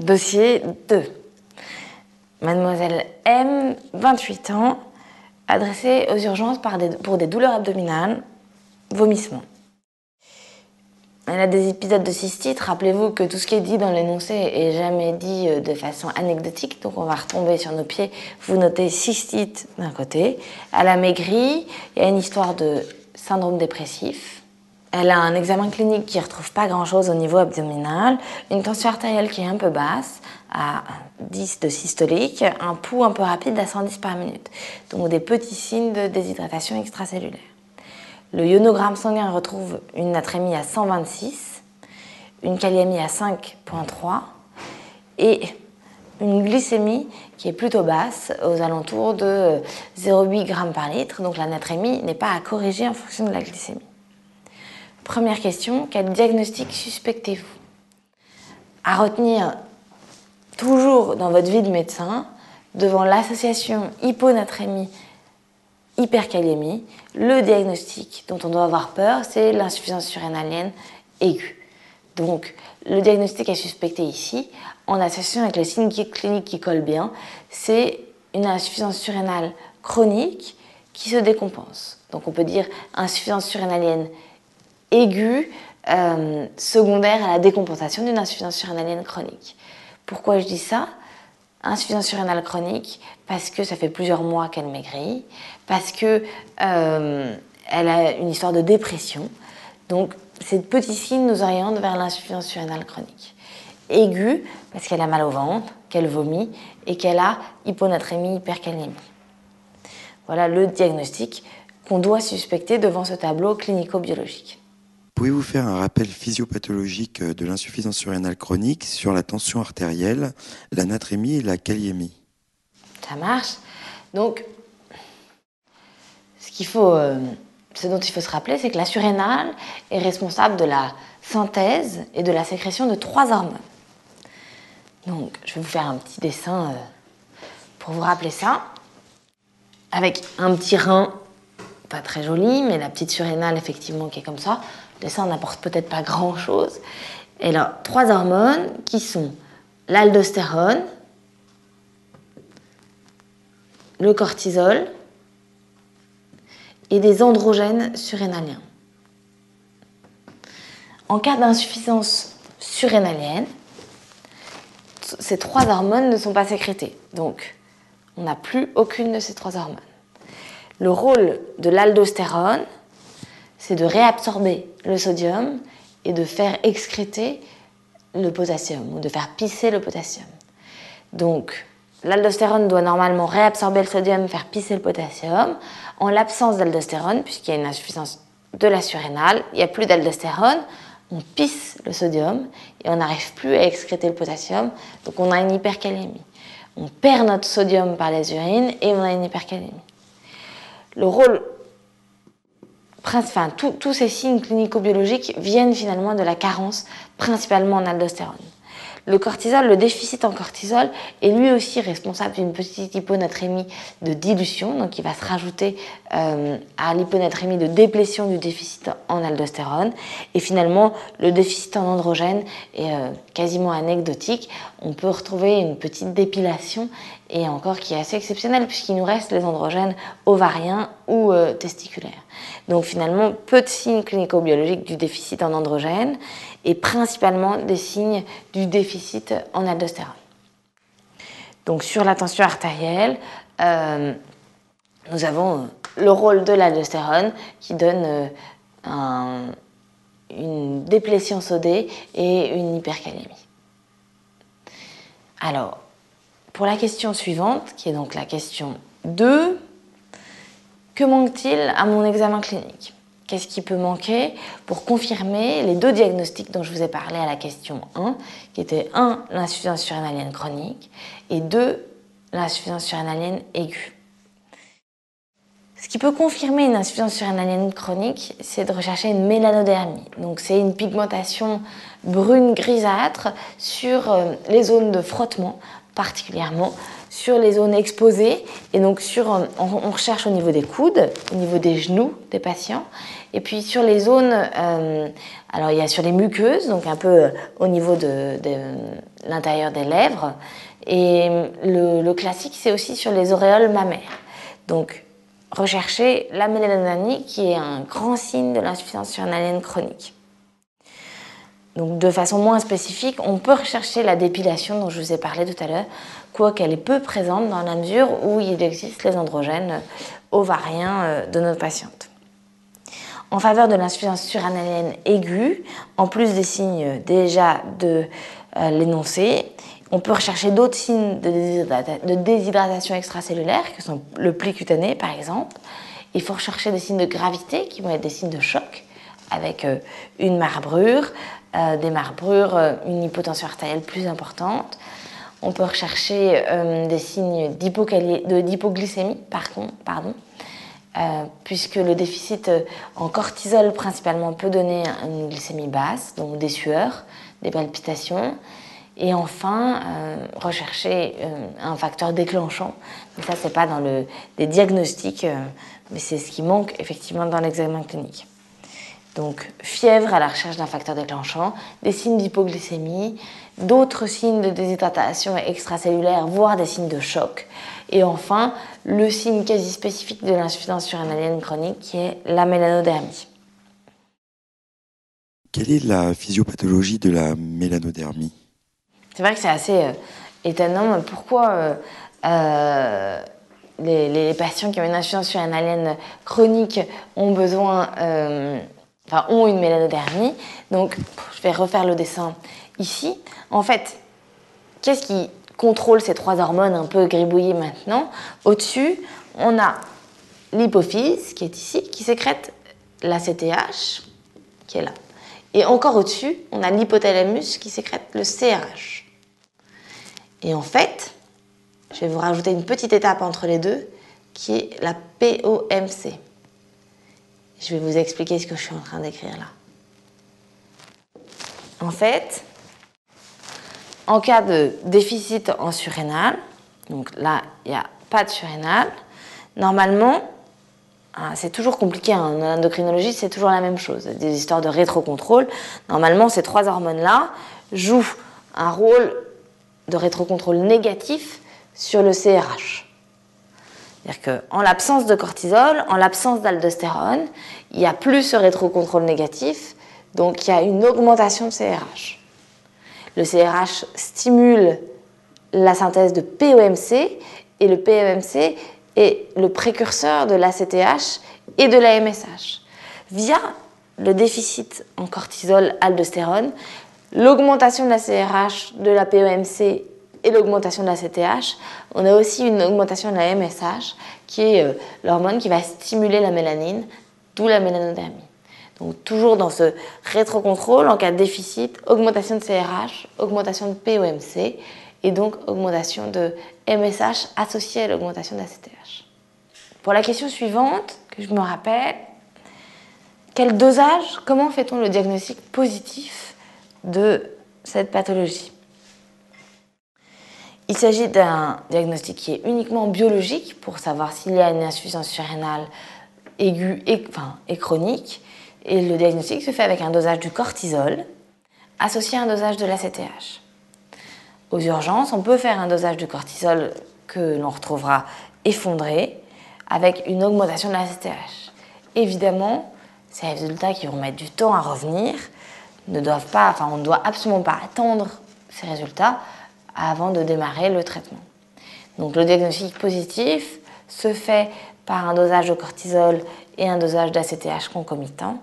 Dossier 2. Mademoiselle M, 28 ans, adressée aux urgences pour des douleurs abdominales, vomissements. Elle a des épisodes de cystite. Rappelez-vous que tout ce qui est dit dans l'énoncé est jamais dit de façon anecdotique, donc on va retomber sur nos pieds. Vous notez cystite d'un côté. Elle a maigri, il y a une histoire de syndrome dépressif. Elle a un examen clinique qui ne retrouve pas grand-chose au niveau abdominal, une tension artérielle qui est un peu basse, à 10 de systolique, un pouls un peu rapide à 110 par minute. Donc des petits signes de déshydratation extracellulaire. Le ionogramme sanguin retrouve une natrémie à 126, une kaliémie à 5,3 et une glycémie qui est plutôt basse, aux alentours de 0,8 g par litre. Donc la natrémie n'est pas à corriger en fonction de la glycémie. Première question, quel diagnostic suspectez-vous? À retenir toujours dans votre vie de médecin, devant l'association hyponatrémie hyperkaliémie, le diagnostic dont on doit avoir peur, c'est l'insuffisance surrénalienne aiguë. Donc, le diagnostic est suspecté ici, en association avec les signes cliniques qui collent bien, c'est une insuffisance surrénale chronique qui se décompense. Donc, on peut dire insuffisance surrénalienne aiguë, secondaire à la décompensation d'une insuffisance surrénalienne chronique. Pourquoi je dis ça? Insuffisance surrénale chronique, parce que ça fait plusieurs mois qu'elle maigrit, parce que elle a une histoire de dépression. Donc, ces petits signes nous orientent vers l'insuffisance surrénale chronique. Aiguë, parce qu'elle a mal au ventre, qu'elle vomit et qu'elle a hyponatrémie, hyperkaliémie. Voilà le diagnostic qu'on doit suspecter devant ce tableau clinico-biologique. Pouvez-vous faire un rappel physiopathologique de l'insuffisance surrénale chronique sur la tension artérielle, la natrémie et la kaliémie? Ça marche. Donc, ce dont il faut se rappeler, c'est que la surrénale est responsable de la synthèse et de la sécrétion de 3 hormones. Donc, je vais vous faire un petit dessin pour vous rappeler ça. Avec un petit rein, pas très joli, mais la petite surrénale, effectivement, qui est comme ça. Le dessin n'apporte peut-être pas grand-chose. Elle a 3 hormones qui sont l'aldostérone, le cortisol et des androgènes surrénaliens. En cas d'insuffisance surrénalienne, ces 3 hormones ne sont pas sécrétées. Donc, on n'a plus aucune de ces 3 hormones. Le rôle de l'aldostérone, c'est de réabsorber le sodium et de faire excréter le potassium, ou de faire pisser le potassium. Donc, l'aldostérone doit normalement réabsorber le sodium, faire pisser le potassium. En l'absence d'aldostérone, puisqu'il y a une insuffisance de la surrénale, il n'y a plus d'aldostérone, on pisse le sodium et on n'arrive plus à excréter le potassium, donc on a une hyperkaliémie. On perd notre sodium par les urines et on a une hyperkaliémie. Le rôle, tous ces signes clinico-biologiques viennent finalement de la carence, principalement en aldostérone. Le cortisol, le déficit en cortisol, est lui aussi responsable d'une petite hyponatrémie de dilution, donc il va se rajouter à l'hyponatrémie de déplétion du déficit en aldostérone. Et finalement, le déficit en androgène est quasiment anecdotique. On peut retrouver une petite dépilation, et encore qui est assez exceptionnelle, puisqu'il nous reste les androgènes ovariens ou testiculaires. Donc finalement, peu de signes clinico-biologiques du déficit en androgène, et principalement des signes du déficit en aldostérone. Donc sur la tension artérielle, nous avons le rôle de l'aldostérone qui donne une déplétion sodée et une hyperkaliémie. Alors, pour la question suivante, qui est donc la question 2, que manque-t-il à mon examen clinique? Qu'est-ce qui peut manquer pour confirmer les 2 diagnostics dont je vous ai parlé à la question 1, qui étaient 1, l'insuffisance surrénalienne chronique, et 2, l'insuffisance surrénalienne aiguë. Ce qui peut confirmer une insuffisance surrénalienne chronique, c'est de rechercher une mélanodermie. Donc c'est une pigmentation brune grisâtre sur les zones de frottement, particulièrement sur les zones exposées. Et donc, on recherche au niveau des coudes, au niveau des genoux des patients. Et puis, sur les zones, alors il y a sur les muqueuses, donc un peu au niveau de l'intérieur des lèvres. Et le classique, c'est aussi sur les auréoles mammaires. Donc, rechercher la mélanomanie, qui est un grand signe de l'insuffisance surrénalienne chronique. Donc, de façon moins spécifique, on peut rechercher la dépilation dont je vous ai parlé tout à l'heure, quoiqu'elle est peu présente dans la mesure où il existe les androgènes ovariens de nos patientes. En faveur de l'insuffisance surrénalienne aiguë, en plus des signes déjà de l'énoncé, on peut rechercher d'autres signes de déshydratation extracellulaire, qui sont le pli cutané par exemple. Il faut rechercher des signes de gravité, qui vont être des signes de choc, avec une marbrure, une hypotension artérielle plus importante. On peut rechercher des signes d'hypoglycémie, puisque le déficit en cortisol principalement peut donner une glycémie basse, donc des sueurs, des palpitations. Et enfin, rechercher un facteur déclenchant. Donc ça, c'est pas dans les diagnostics, mais c'est ce qui manque effectivement dans l'examen clinique. Donc, fièvre à la recherche d'un facteur déclenchant, des signes d'hypoglycémie, d'autres signes de déshydratation extracellulaire, voire des signes de choc. Et enfin, le signe quasi spécifique de l'insuffisance surrénalienne chronique, qui est la mélanodermie. Quelle est la physiopathologie de la mélanodermie? C'est vrai que c'est assez étonnant. Pourquoi les patients qui ont une insuffisance surrénalienne chronique ont ont une mélanodermie. Donc, je vais refaire le dessin ici. En fait, qu'est-ce qui contrôle ces trois hormones un peu gribouillées maintenant? Au-dessus, on a l'hypophyse, qui est ici, qui sécrète l'ACTH, qui est là. Et encore au-dessus, on a l'hypothalamus, qui sécrète le CRH. Et en fait, je vais vous rajouter une petite étape entre les deux, qui est la POMC. Je vais vous expliquer ce que je suis en train d'écrire là. En fait, en cas de déficit en surrénal, donc là, il n'y a pas de surrénal, normalement, c'est toujours compliqué, en endocrinologie, c'est toujours la même chose, des histoires de rétrocontrôle. Normalement, ces trois hormones-là jouent un rôle de rétrocontrôle négatif sur le CRH. C'est-à-dire qu'en l'absence de cortisol, en l'absence d'aldostérone, il n'y a plus ce rétrocontrôle négatif, donc il y a une augmentation de CRH. Le CRH stimule la synthèse de POMC, et le POMC est le précurseur de l'ACTH et de la MSH. Via le déficit en cortisol, aldostérone, l'augmentation de la CRH, de la POMC et l'augmentation de la CTH, on a aussi une augmentation de la MSH, qui est l'hormone qui va stimuler la mélanine, d'où la mélanodermie. Donc toujours dans ce rétrocontrôle, en cas de déficit, augmentation de CRH, augmentation de POMC, et donc augmentation de MSH associée à l'augmentation de la CTH. Pour la question suivante, que je me rappelle, quel dosage, comment fait-on le diagnostic positif de cette pathologie? Il s'agit d'un diagnostic qui est uniquement biologique pour savoir s'il y a une insuffisance surrénale aiguë et chronique. Et le diagnostic se fait avec un dosage du cortisol associé à un dosage de l'ACTH. Aux urgences, on peut faire un dosage du cortisol que l'on retrouvera effondré avec une augmentation de l'ACTH. Évidemment, ces résultats qui vont mettre du temps à revenir on ne doit absolument pas attendre ces résultats avant de démarrer le traitement. Donc le diagnostic positif se fait par un dosage de cortisol et un dosage d'ACTH concomitant,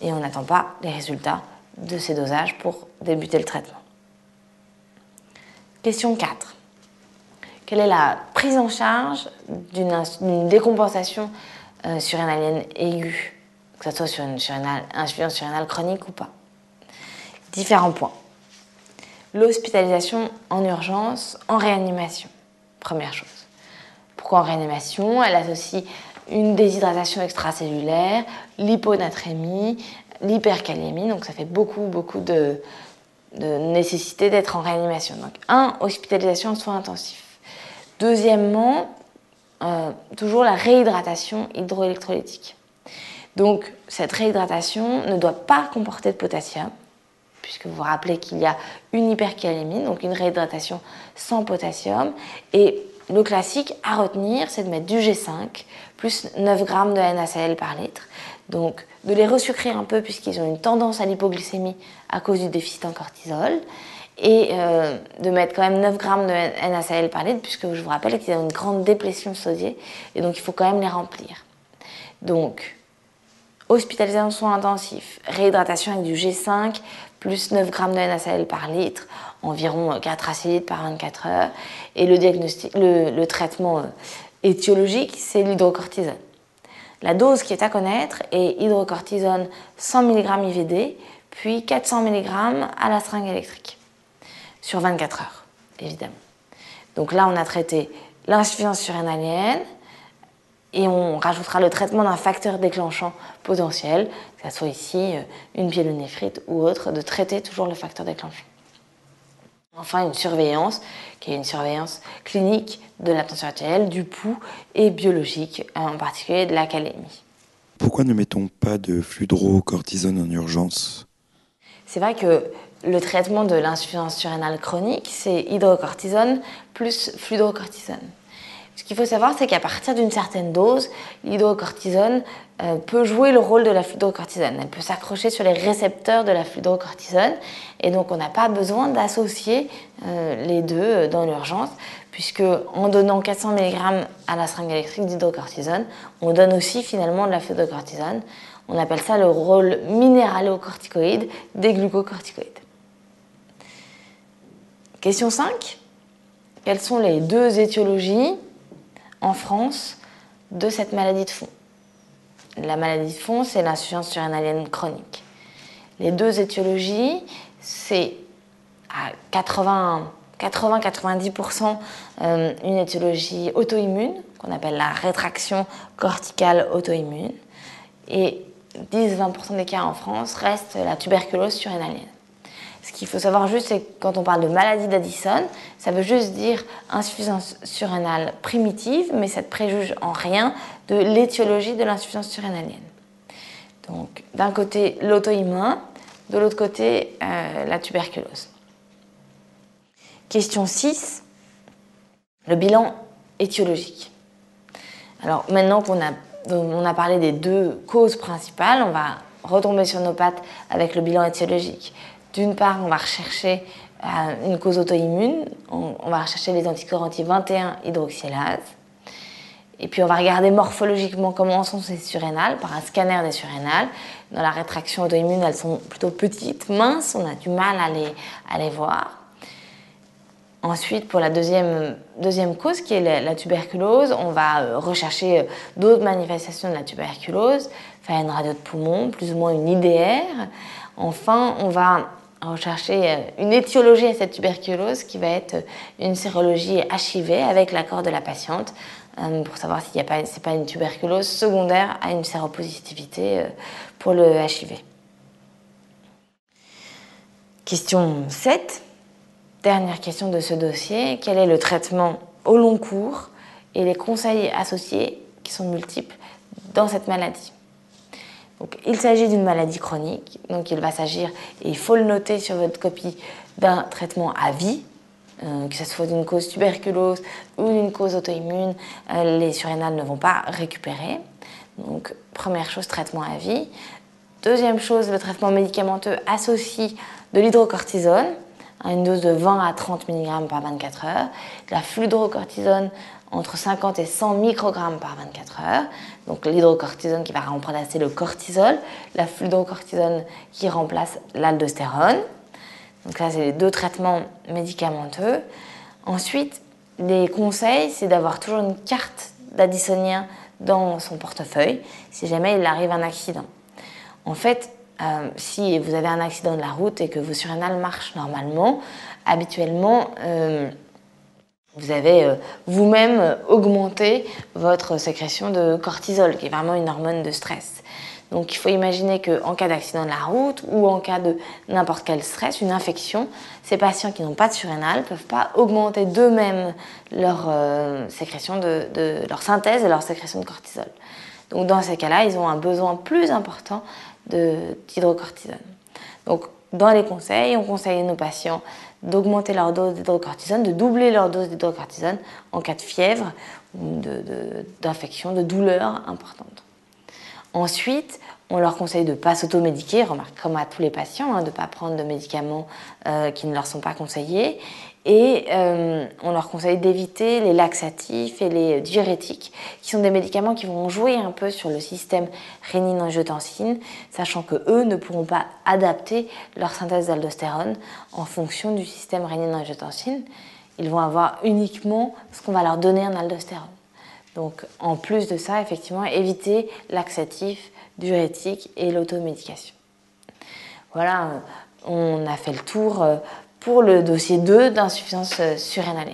et on n'attend pas les résultats de ces dosages pour débuter le traitement. Question 4. Quelle est la prise en charge d'une décompensation surrénalienne aiguë, que ce soit sur une insuffisance surrénale chronique ou pas? Différents points. L'hospitalisation en urgence, en réanimation. Première chose. Pourquoi en réanimation? Elle associe une déshydratation extracellulaire, l'hyponatrémie, l'hyperkaliémie, donc ça fait beaucoup de nécessité d'être en réanimation. Donc, hospitalisation en soins intensifs. Deuxièmement, toujours la réhydratation hydroélectrolytique. Donc, cette réhydratation ne doit pas comporter de potassium, puisque vous vous rappelez qu'il y a une hypercalémie, donc une réhydratation sans potassium. Et le classique à retenir, c'est de mettre du G5 plus 9 g de NaCl par litre. Donc, de les resucrer un peu, puisqu'ils ont une tendance à l'hypoglycémie à cause du déficit en cortisol. Et de mettre quand même 9 g de NaCl par litre, puisque je vous rappelle qu'ils ont une grande déplétion sodiée, et donc il faut quand même les remplir. Donc, hospitalisation en soins intensifs, réhydratation avec du G5, plus 9 g de NaCl par litre, environ 4 à 6 litres par 24 heures. Et le traitement étiologique, c'est l'hydrocortisone. La dose qui est à connaître est hydrocortisone 100 mg IVD, puis 400 mg à la seringue électrique. Sur 24 heures, évidemment. Donc là, on a traité l'insuffisance surrénalienne et on rajoutera le traitement d'un facteur déclenchant potentiel, que ce soit ici une pyélonéphrite ou autre, de traiter toujours le facteur déclenchant. Enfin, une surveillance, qui est une surveillance clinique de la tension artérielle, du pouls et biologique, en particulier de la calémie. Pourquoi ne mettons pas de fludrocortisone en urgence ? C'est vrai que le traitement de l'insuffisance surrénale chronique, c'est hydrocortisone plus fludrocortisone. Ce qu'il faut savoir, c'est qu'à partir d'une certaine dose, l'hydrocortisone peut jouer le rôle de la fludrocortisone. Elle peut s'accrocher sur les récepteurs de la fludrocortisone et donc on n'a pas besoin d'associer les deux dans l'urgence, puisque en donnant 400 mg à la seringue électrique d'hydrocortisone, on donne aussi finalement de la fludrocortisone. On appelle ça le rôle minéralocorticoïde des glucocorticoïdes. Question 5. Quelles sont les deux étiologies en France de cette maladie de fond? La maladie de fond, c'est l'insuffisance surrénalienne chronique. Les deux étiologies, c'est à 80-90% une étiologie auto-immune, qu'on appelle la rétraction corticale auto-immune, et 10-20% des cas en France restent la tuberculose surrénalienne. Ce qu'il faut savoir juste, c'est que quand on parle de maladie d'Addison, ça veut juste dire insuffisance surrénale primitive, mais ça ne préjuge en rien de l'étiologie de l'insuffisance surrénalienne. Donc, d'un côté, l'auto-immun, de l'autre côté, la tuberculose. Question 6, le bilan étiologique. Alors, maintenant qu'on a parlé des deux causes principales, on va retomber sur nos pattes avec le bilan étiologique. D'une part, on va rechercher une cause auto-immune, on va rechercher les anticorps anti-21 hydroxylase. Et puis on va regarder morphologiquement comment sont ces surrénales par un scanner des surrénales. Dans la rétraction auto-immune, elles sont plutôt petites, minces, on a du mal à les voir. Ensuite, pour la deuxième cause, qui est la tuberculose, on va rechercher d'autres manifestations de la tuberculose, faire une radio de poumon, plus ou moins une IDR. Enfin, on va rechercher une étiologie à cette tuberculose qui va être une sérologie HIV avec l'accord de la patiente pour savoir si c'est pas une tuberculose secondaire à une séropositivité pour le HIV. Question 7. Dernière question de ce dossier. Quel est le traitement au long cours et les conseils associés qui sont multiples dans cette maladie? Donc, il s'agit d'une maladie chronique, donc il va s'agir, et il faut le noter sur votre copie, d'un traitement à vie, que ce soit d'une cause tuberculose ou d'une cause auto-immune, les surrénales ne vont pas récupérer. Donc, première chose, traitement à vie. Deuxième chose, le traitement médicamenteux associe de l'hydrocortisone, à une dose de 20 à 30 mg par 24 heures, de la fludrocortisone entre 50 et 100 microgrammes par 24 heures, donc l'hydrocortisone qui va remplacer le cortisol, la fludrocortisone qui remplace l'aldostérone. Donc ça, c'est les deux traitements médicamenteux. Ensuite, les conseils, c'est d'avoir toujours une carte d'addisonien dans son portefeuille, si jamais il arrive un accident. En fait, si vous avez un accident de la route et que vos surrénales marchent normalement, habituellement, vous avez vous-même augmenté votre sécrétion de cortisol, qui est vraiment une hormone de stress. Donc il faut imaginer qu'en cas d'accident de la route ou en cas de n'importe quel stress, une infection, ces patients qui n'ont pas de surrénal ne peuvent pas augmenter d'eux-mêmes leur sécrétion leur synthèse et leur sécrétion de cortisol. Donc dans ces cas-là, ils ont un besoin plus important d'hydrocortisone. Donc dans les conseils, on conseille à nos patients d'augmenter leur dose d'hydrocortisone, de doubler leur dose d'hydrocortisone en cas de fièvre ou d'infection, de douleur importante. Ensuite, on leur conseille de ne pas s'automédiquer, remarque comme à tous les patients, de ne pas prendre de médicaments qui ne leur sont pas conseillés. Et on leur conseille d'éviter les laxatifs et les diurétiques, qui sont des médicaments qui vont jouer un peu sur le système rénine-angiotensine, sachant qu'eux ne pourront pas adapter leur synthèse d'aldostérone en fonction du système rénine-angiotensine. Ils vont avoir uniquement ce qu'on va leur donner en aldostérone. Donc, en plus de ça, effectivement, éviter laxatifs, diurétiques et l'automédication. Voilà, on a fait le tour pour le dossier 2 d'insuffisance surrénalienne.